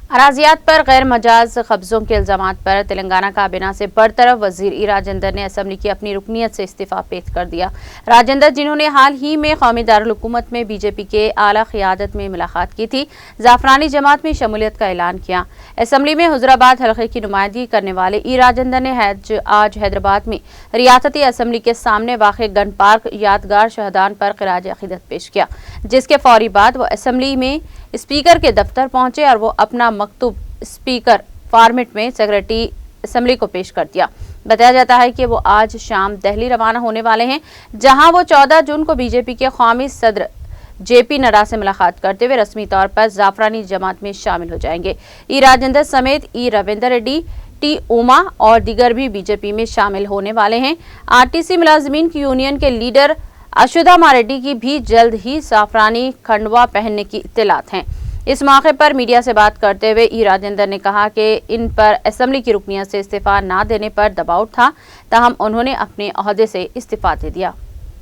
अराजियात पर गैर मजाज कब्जों के इल्जामात पर तेलंगाना काबीना से बरतरफ वजीर ई राजेंद्र ने असम्बली की अपनी रुकनीत से इस्तीफा पेश कर दिया। राजेंद्र, जिन्होंने हाल ही में कौमी दारुल हुकूमत में बीजेपी के आला क़ियादत में मुलाकात की थी, जाफरानी जमात में शमूलियत का ऐलान किया। असम्बली में हुजराबाद हल्के की नुमाइंदगी करने वाले ई राजेंद्र ने आज हैदराबाद में रियासती असम्बली के सामने वाक़े गन पार्क यादगार शहदान पर ख़िराज अक़ीदत पेश किया, जिसके फौरी बाद वो असम्बली में स्पीकर के दफ्तर पहुंचे और वो अपना मकतूब स्पीकर फॉर्मेट में सेक्रेटरी असम्बली को पेश कर दिया। बताया जाता है कि वो आज शाम दिल्ली रवाना होने वाले हैं, जहां वो 14 जून को बीजेपी के कौमी सदर JP नड्डा से मुलाकात करते हुए रस्मी तौर पर जाफरानी जमात में शामिल हो जाएंगे। ई राजेंद्र समेत ई रविंदर रेड्डी, T उमा और दीगर भी बीजेपी में शामिल होने वाले हैं। RTC मुलाजमीन की यूनियन के लीडर अशोदा रेड्डी की भी जल्द ही जाफरानी खंडवा पहनने की इत्तलात हैं। इस मौके पर मीडिया से बात करते हुए ई राजेंद्र ने कहा कि इन पर असम्बली की रुकनियत से इस्तीफा न देने पर दबाव था, ताहम उन्होंने अपने ओहदे से इस्तीफा दे दिया।